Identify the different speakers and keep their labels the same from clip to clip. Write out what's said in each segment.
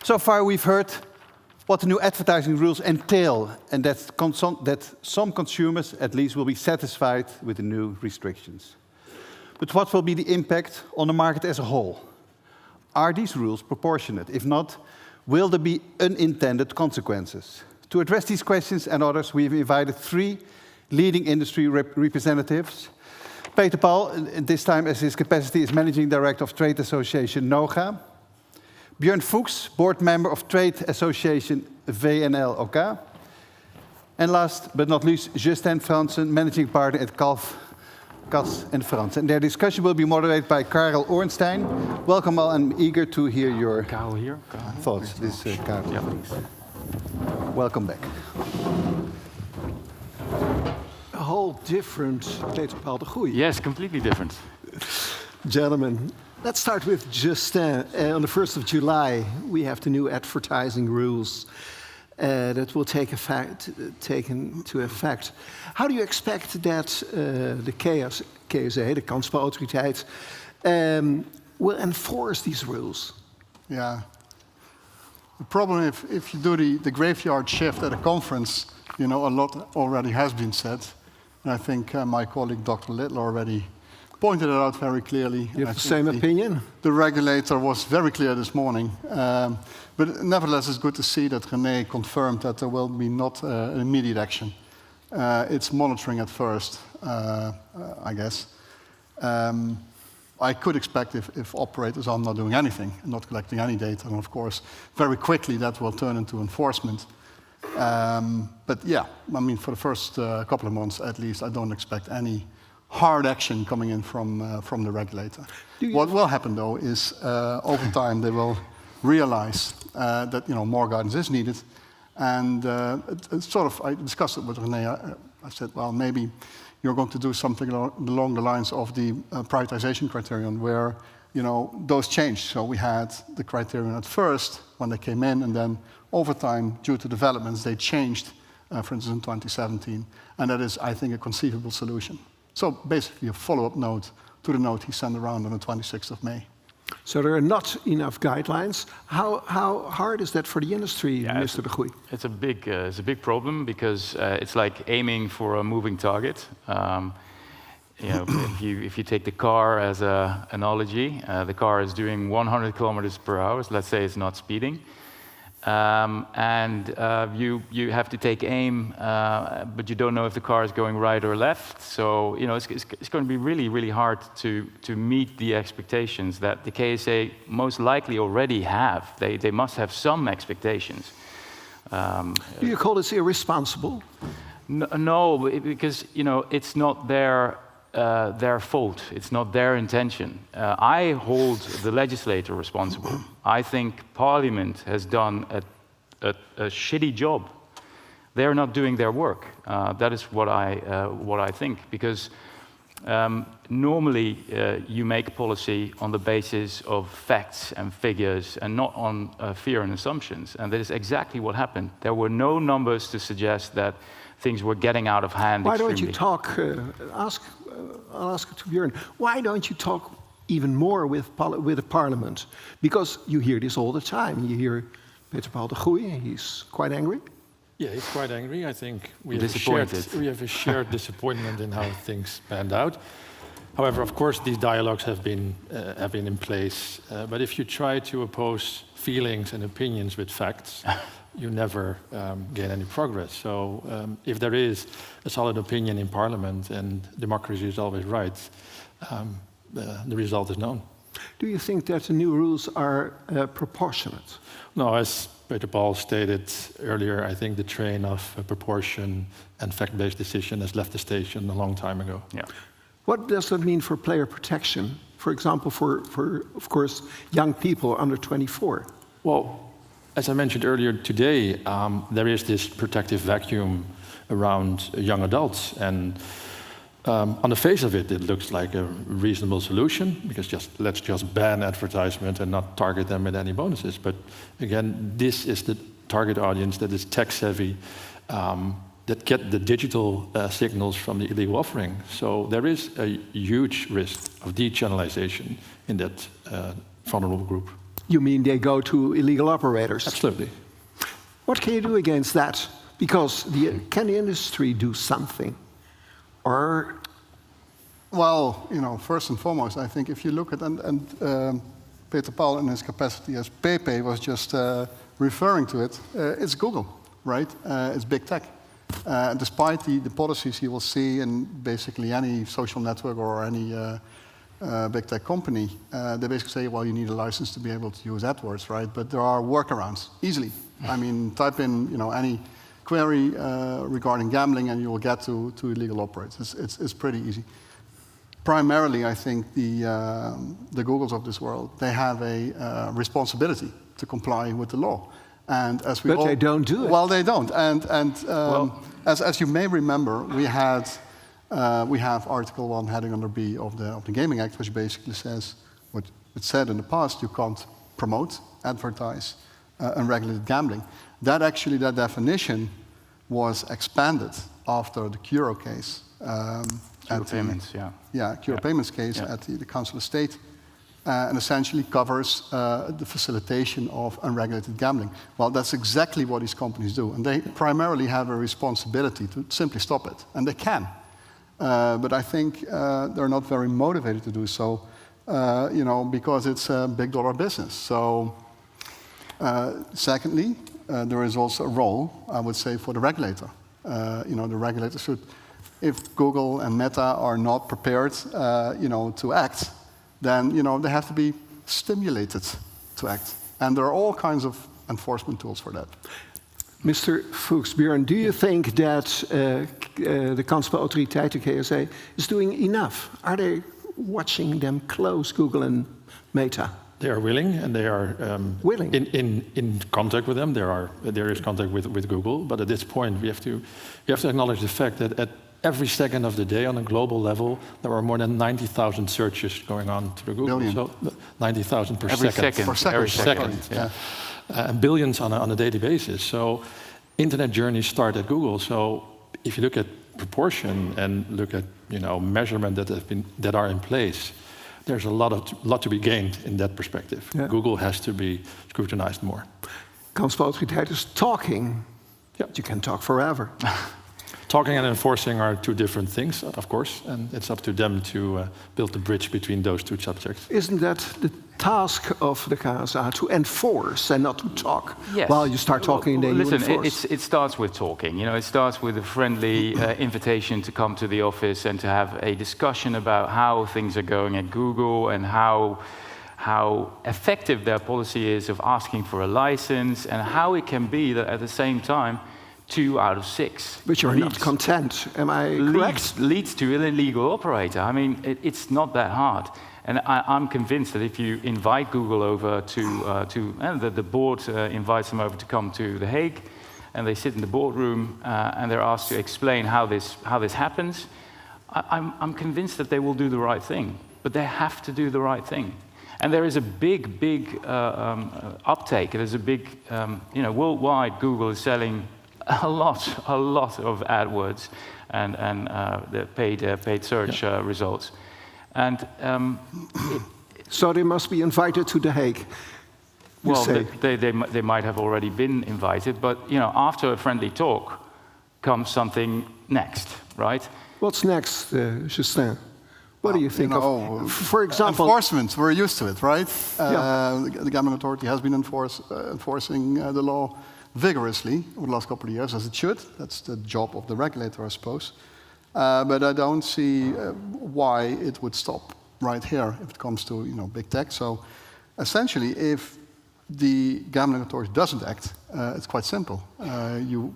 Speaker 1: So far we've heard what the new advertising rules entail, and that some consumers at least will be satisfied with the new restrictions. But what will be the impact on the market as a whole? Are these rules proportionate? If not, will there be unintended consequences? To address these questions and others, we have invited 3 leading industry representatives. Peter Paul, this time as his capacity is Managing Director of Trade Association NOGA. Björn Fuchs, Board Member of Trade Association VNLOK. And last but not least, Justin Franssen, Managing Partner at Kalff, Katz and Franssen. And their discussion will be moderated by Karel Ornstein. Welcome all, I'm eager to hear your thoughts. This Karel, yeah, please. Welcome back.
Speaker 2: A whole different Peter Paul de Goeij.
Speaker 3: Yes, completely different.
Speaker 2: Gentlemen, let's start with Justin. On the 1st of July, we have the new advertising rules that will take into effect. How do you expect that the KSA, the Kansspelautoriteit, will enforce these rules?
Speaker 4: Yeah. The problem, if you do the graveyard shift at a conference, you know, a lot already has been said. And I think my colleague Dr. Littler already pointed it out very clearly.
Speaker 2: You have the same opinion?
Speaker 4: The regulator was very clear this morning. But nevertheless, it's good to see that René confirmed that there will be not an immediate action. It's monitoring at first, I guess. I could expect if operators are not doing anything, and not collecting any data, and of course, very quickly that will turn into enforcement. But yeah, I mean, for the first couple of months at least, I don't expect any hard action coming in from the regulator. What will happen though is over time they will realize that more guidance is needed, and it's sort of, I discussed it with René. I said, well, maybe you're going to do something along the lines of the prioritization criterion, where those changed. So we had the criterion at first when they came in, and then over time, due to developments, they changed, for instance, in 2017, and that is, I think, a conceivable solution. So basically a follow-up note to the note he sent around on the 26th of May.
Speaker 2: So there are not enough guidelines. How hard is that for the industry, Mr. de Goeij?
Speaker 3: It's a big problem, because it's like aiming for a moving target. If you take the car as an analogy, the car is doing 100 kilometers per hour. So let's say it's not speeding. You have to take aim, but you don't know if the car is going right or left. So it's going to be really, really hard to meet the expectations that the KSA most likely already have. They must have some expectations.
Speaker 2: Do you call this irresponsible?
Speaker 3: No, because it's not their fault. It's not their intention. I hold the legislator responsible. I think Parliament has done a shitty job. They're not doing their work. That is what I think, because normally you make policy on the basis of facts and figures and not on fear and assumptions. And that is exactly what happened. There were no numbers to suggest that things were getting out of hand.
Speaker 2: Why don't you talk, I'll ask it to Björn, why don't you talk even more with the Parliament? Because you hear this all the time. You hear Peter Paul de Goeij, he's quite angry.
Speaker 5: Yeah, he's quite angry. I think we have a shared disappointment in how things panned out. However, of course, these dialogues have been in place. But if you try to oppose feelings and opinions with facts, you never gain any progress. So if there is a solid opinion in Parliament, and democracy is always right, the result is known.
Speaker 2: Do you think that the new rules are proportionate?
Speaker 5: No, as Peter Paul stated earlier, I think the train of proportion and fact-based decision has left the station a long time ago.
Speaker 3: Yeah.
Speaker 2: What does that mean for player protection? For example, for of course, young people under 24?
Speaker 5: Well, as I mentioned earlier today, there is this protective vacuum around young adults. And on the face of it, it looks like a reasonable solution, because let's just ban advertisement and not target them with any bonuses. But again, this is the target audience that is tech-savvy, that get the digital signals from the illegal offering. So there is a huge risk of dechannelization in that vulnerable group.
Speaker 2: You mean they go to illegal operators?
Speaker 5: Absolutely.
Speaker 2: What can you do against that? Because can the industry do something? Or
Speaker 4: Well, first and foremost, I think if you look at, Peter Paul in his capacity as Pepe was just referring to it, it's Google, right? It's big tech. Despite the policies you will see in basically any social network or any big tech company, they basically say, well, you need a license to be able to use AdWords, right? But there are workarounds, easily. I mean, type in, any query regarding gambling and you will get to illegal operators. It's pretty easy. Primarily, I think the Googles of this world, they have a responsibility to comply with the law. And as we
Speaker 2: But they don't do it.
Speaker 4: Well, they don't. As you may remember, we have Article 1, heading under B of the Gaming Act, which basically says what it said in the past: you can't promote, advertise unregulated gambling. That definition was expanded after the Curo case.
Speaker 3: Payments, yeah.
Speaker 4: Yeah, Curo Payments case at the Council of State, and essentially covers the facilitation of unregulated gambling. Well, that's exactly what these companies do, and they primarily have a responsibility to simply stop it, and they can. But I think they're not very motivated to do so, because it's a big dollar business. So, secondly, there is also a role, I would say, for the regulator. The regulator should. If Google and Meta are not prepared, to act, then they have to be stimulated to act, and there are all kinds of enforcement tools for that.
Speaker 2: Mr. Fuchs, Björn, do you think that the Kansspelautoriteit, the KSA, is doing enough? Are they watching them close, Google and Meta?
Speaker 5: They are willing, and they are
Speaker 2: willing.
Speaker 5: In contact with them. There is contact with Google, but at this point we have to acknowledge the fact that at every second of the day on a global level, there are more than 90,000 searches going on through Google.
Speaker 4: Billion.
Speaker 5: So 90,000 per
Speaker 3: Every
Speaker 5: second.
Speaker 3: second.
Speaker 5: Every second. Yeah. And billions on a daily basis. So internet journeys start at Google. So if you look at proportion and look at measurement that are in place, there's a lot to be gained in that perspective. Yeah. Google has to be scrutinized more.
Speaker 2: Kansspelautoriteit is talking.
Speaker 5: Yeah.
Speaker 2: You can talk forever.
Speaker 5: Talking and enforcing are two different things, of course, and it's up to them to build the bridge between those two subjects.
Speaker 2: Isn't that the task of the KSA, to enforce and not to talk?
Speaker 3: Yes.
Speaker 2: While you start talking, then you enforce.
Speaker 3: It starts with talking. It starts with a friendly invitation to come to the office and to have a discussion about how things are going at Google and how effective their policy is of asking for a license, and how it can be that at the same time 2 out of 6.
Speaker 2: But you're not content, am I correct?
Speaker 3: Leads to an illegal operator. I mean, it's not that hard. And I'm convinced that if you invite Google over and the board invites them over to come to The Hague, and they sit in the boardroom and they're asked to explain how this happens, I'm convinced that they will do the right thing. But they have to do the right thing. And there is a big uptake. There's a big, worldwide, Google is selling a lot of AdWords and the paid search results, and
Speaker 2: so they must be invited to The Hague.
Speaker 3: Well, they might have already been invited, but after a friendly talk comes something next, right?
Speaker 2: What's next, Justin? What do you think of, for example,
Speaker 4: enforcement? We're used to it, right? The Gambling Authority has been enforcing the law vigorously over the last couple of years, as it should. That's the job of the regulator, I suppose. But I don't see why it would stop right here if it comes to big tech. So essentially, if the Gambling Authority doesn't act, it's quite simple. You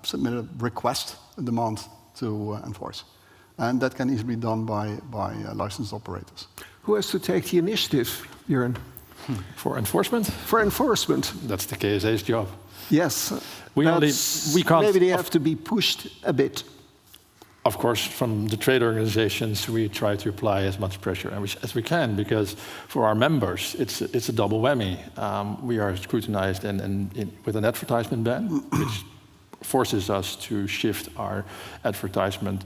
Speaker 4: submit a request, a demand to enforce, and that can easily be done by licensed operators.
Speaker 2: Who has to take the initiative, Björn?
Speaker 5: For enforcement?
Speaker 2: For enforcement.
Speaker 5: That's the KSA's job.
Speaker 2: Yes.
Speaker 5: We can't.
Speaker 2: Maybe they have to be pushed a bit.
Speaker 5: Of course, from the trade organizations, we try to apply as much pressure as we can, because for our members, it's a double whammy. We are scrutinized with an advertisement ban, which forces us to shift our advertisement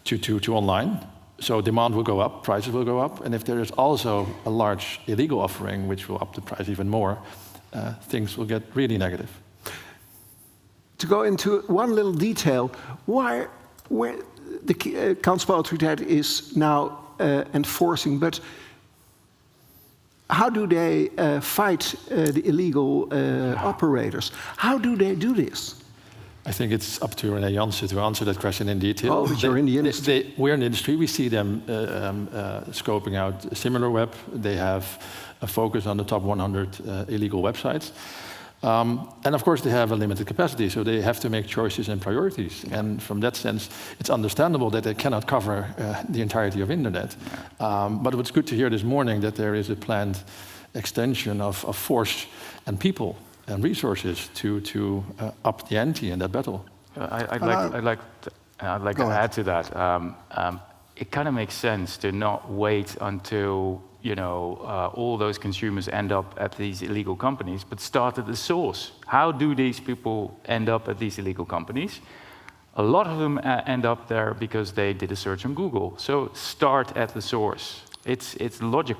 Speaker 5: to online. So demand will go up, prices will go up, and if there is also a large illegal offering which will up the price even more, things will get really negative.
Speaker 2: To go into one little detail, where the Kansspelautoriteit is now enforcing, but how do they fight the illegal operators? How do they do this?
Speaker 5: I think it's up to René Jansen to answer that question in detail.
Speaker 2: Oh, but you're in the industry.
Speaker 5: We're in the industry. We see them scoping out SimilarWeb. They have a focus on the top 100 illegal websites. And of course, they have a limited capacity, so they have to make choices and priorities. Yeah. And from that sense, it's understandable that they cannot cover the entirety of internet. But it was good to hear this morning that there is a planned extension of force and people and resources to up the ante in that battle.
Speaker 3: I'd like to add to that. It kind of makes sense to not wait until all those consumers end up at these illegal companies, but start at the source. How do these people end up at these illegal companies? A lot of them end up there because they did a search on Google. So start at the source. It's logic.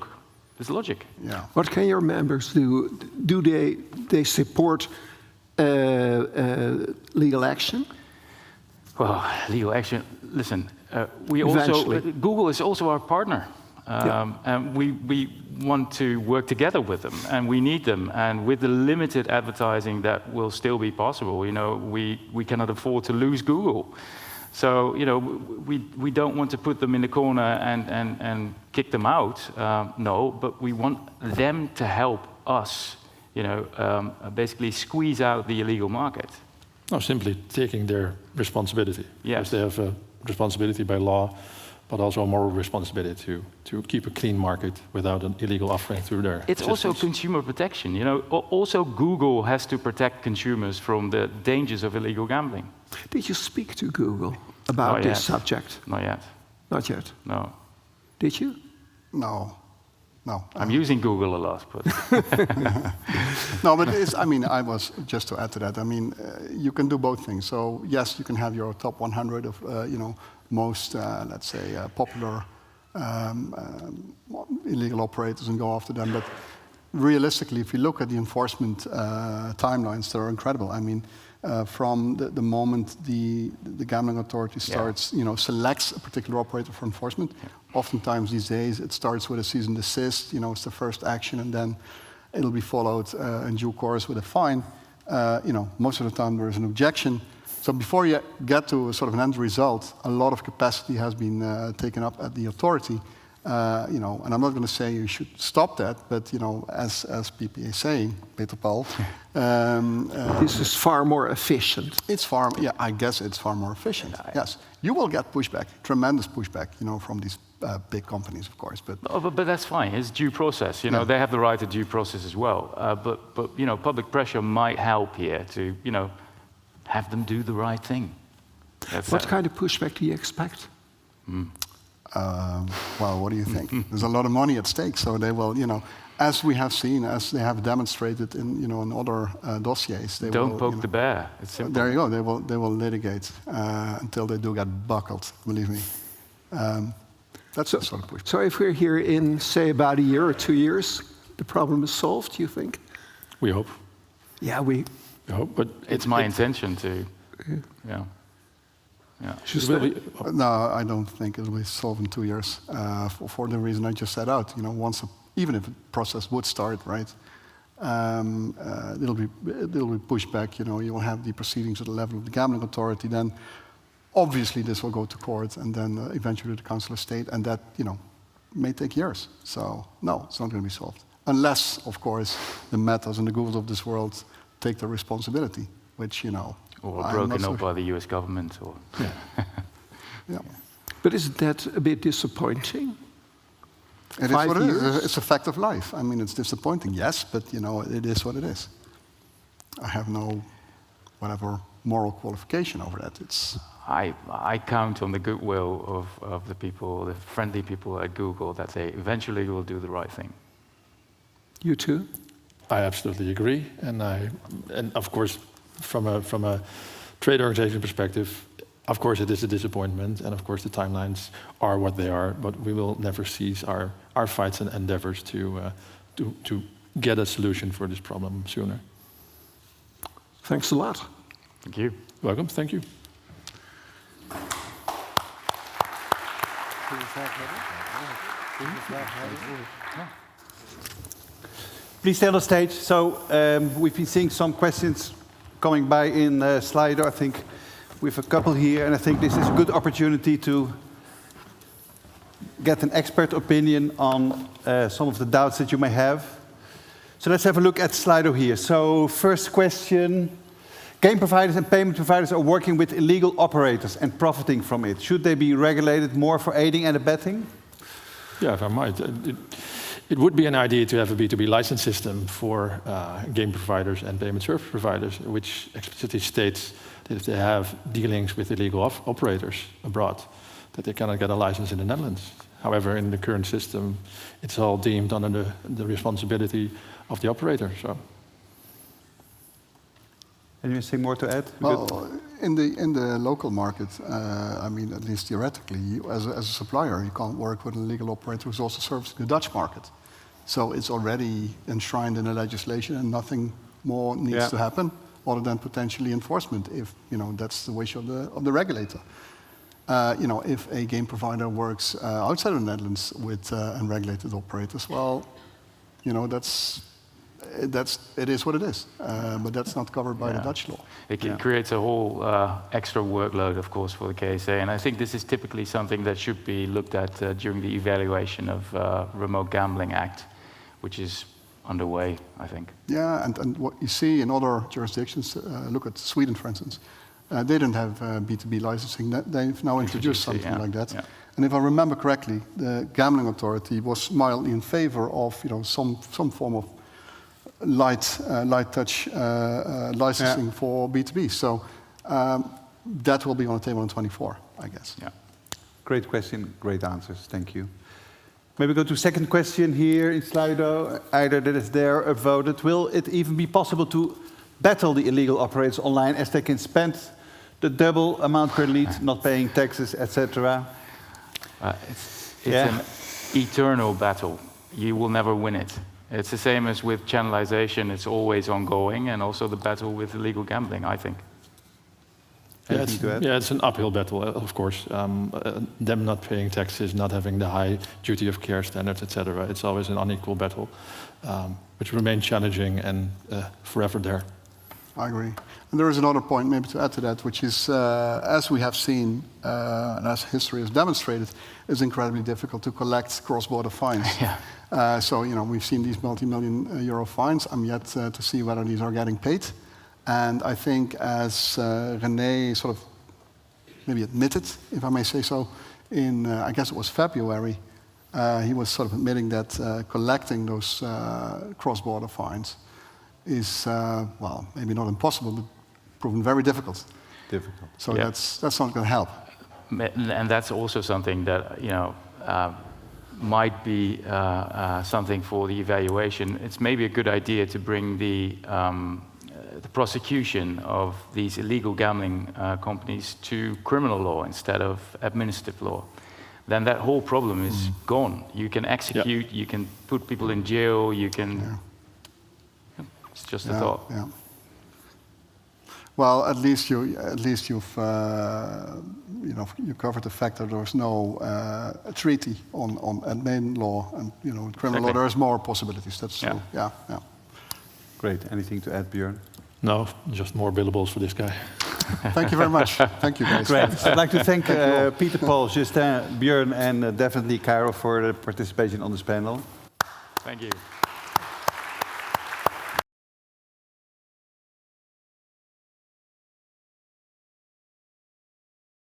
Speaker 3: It's logic.
Speaker 4: Yeah.
Speaker 2: What can your members do? Do they support legal action?
Speaker 3: Well, legal action. Listen, Google is also our partner. And we want to work together with them, and we need them. And with the limited advertising that will still be possible, we cannot afford to lose Google. So, we don't want to put them in the corner and kick them out. No, but we want them to help us, basically squeeze out the illegal market.
Speaker 5: No, simply taking their responsibility.
Speaker 3: Yes.
Speaker 5: Because they have a responsibility by law, but also a moral responsibility to keep a clean market without an illegal offering through their
Speaker 3: It's
Speaker 5: systems.
Speaker 3: also consumer protection. Also Google has to protect consumers from the dangers of illegal gambling.
Speaker 2: Did you speak to Google about this subject?
Speaker 3: Not yet.
Speaker 2: Not yet.
Speaker 3: No.
Speaker 2: Did you?
Speaker 4: No.
Speaker 3: I'm using Google a lot, but
Speaker 4: No, but I was just to add to that. You can do both things. So yes, you can have your top 100 of most, let's say, popular illegal operators and go after them. But realistically, if you look at the enforcement timelines, they're incredible. From the moment the gambling authority starts, selects a particular operator for enforcement, oftentimes these days it starts with a cease and desist. It's the first action, and then it'll be followed in due course with a fine. Most of the time there is an objection. So before you get to a sort of an end result, a lot of capacity has been taken up at the authority. And I'm not going to say you should stop that, but as PP is saying, Peter Paul,
Speaker 2: this is far more efficient.
Speaker 4: I guess it's far more efficient. Yes, you will get pushback, tremendous pushback, from these big companies, of course. But
Speaker 3: but that's fine. It's due process. They have the right to due process as well. But public pressure might help here to have them do the right thing.
Speaker 2: What kind of pushback do you expect?
Speaker 4: Well, what do you think? There's a lot of money at stake, so they will, as we have seen, as they have demonstrated in other dossiers. They
Speaker 3: Don't
Speaker 4: will,
Speaker 3: poke the bear. It's simple.
Speaker 4: There you go. They will litigate until they do get buckled. Believe me. That's the sort of pushback.
Speaker 2: So if we're here in, say, about a year or 2 years, the problem is solved, you think?
Speaker 5: We hope.
Speaker 2: Yeah, we
Speaker 5: hope, but
Speaker 3: it's my intention to. Yeah.
Speaker 4: No, I don't think it will be solved in 2 years for the reason I just set out. Even if the process would start, right, it'll be pushed back. You will have the proceedings at the level of the gambling authority. Then, obviously, this will go to court, and then eventually to the Council of State, and that may take years. So no, it's not going to be solved unless, of course, the Metas and the Googles of this world take the responsibility, which
Speaker 3: or broken up by the US government. Or
Speaker 4: yeah.
Speaker 2: But isn't that a bit disappointing?
Speaker 4: It is what it is. It's a fact of life. It's disappointing, yes, but it is what it is. I have no moral qualification over that.
Speaker 3: I count on the goodwill of the people, the friendly people at Google, that they eventually will do the right thing.
Speaker 2: You too?
Speaker 5: I absolutely agree, and of course, from a trade organization perspective, of course, it is a disappointment, and of course, the timelines are what they are. But we will never cease our fights and endeavors to get a solution for this problem sooner.
Speaker 2: Thanks a lot.
Speaker 3: Thank you.
Speaker 5: Welcome. Thank you.
Speaker 1: Please stay on the stage. So we've been seeing some questions coming by in Slido. I think we have a couple here, and I think this is a good opportunity to get an expert opinion on some of the doubts that you may have. So let's have a look at Slido here. So first question. Game providers and payment providers are working with illegal operators and profiting from it. Should they be regulated more for aiding and abetting?
Speaker 5: Yeah, if I might. It would be an idea to have a B2B license system for game providers and payment service providers, which explicitly states that if they have dealings with illegal operators abroad, that they cannot get a license in the Netherlands. However, in the current system, it's all deemed under the responsibility of the operator. So.
Speaker 1: Anything more to add?
Speaker 4: Well, in the local market, I mean, at least theoretically, as a supplier, you can't work with an illegal operator who's also servicing the Dutch market. So it's already enshrined in the legislation, and nothing more needs to happen, other than potentially enforcement, if that's the wish of the regulator. If a game provider works outside of the Netherlands with unregulated operators, well, it is what it is, but that's not covered by the Dutch law.
Speaker 3: It creates a whole extra workload, of course, for the KSA, and I think this is typically something that should be looked at during the evaluation of Remote Gambling Act, which is underway, I think.
Speaker 4: Yeah, and what you see in other jurisdictions, look at Sweden, for instance, they didn't have B2B licensing. They've now introduced something like that. Yeah. And if I remember correctly, the gambling authority was mildly in favor of some form of light touch licensing for B2B. So that will be on the table in 24, I guess.
Speaker 1: Yeah. Great question, great answers. Thank you. Maybe go to second question here in Slido. Either that is there or voted. Will it even be possible to battle the illegal operators online, as they can spend the double amount per lead, not paying taxes, etc.?
Speaker 3: It's an eternal battle. You will never win it. It's the same as with channelization. It's always ongoing, and also the battle with illegal gambling, I think.
Speaker 5: It's an uphill battle, of course. Them not paying taxes, not having the high duty of care standards, etc. It's always an unequal battle, which remains challenging and forever there.
Speaker 4: I agree. And there is another point maybe to add to that, which is, as we have seen, and as history has demonstrated, it's incredibly difficult to collect cross-border fines. So, we've seen these multi-million euro fines. I'm yet to see whether these are getting paid. And I think, as René sort of maybe admitted, if I may say so, in, I guess it was February, he was sort of admitting that collecting those cross-border fines is, well, maybe not impossible, but proven very difficult. So that's not going to help.
Speaker 3: And that's also something that, might be something for the evaluation. It's maybe a good idea to bring the prosecution of these illegal gambling companies to criminal law instead of administrative law. Then that whole problem is gone. You can execute, you can put people in jail, you can... It's just a thought.
Speaker 4: Well, at least you've you covered the fact that there's no treaty on admin law, and criminal law. There's more possibilities. That's true. Yeah.
Speaker 1: Great. Anything to add, Björn?
Speaker 5: No, just more billables for this guy.
Speaker 4: Thank you very much. Thank you, guys.
Speaker 1: Great. I'd like to thank Peter, Paul, Justin, Björn, and definitely Karel for the participation on this panel.
Speaker 3: Thank you.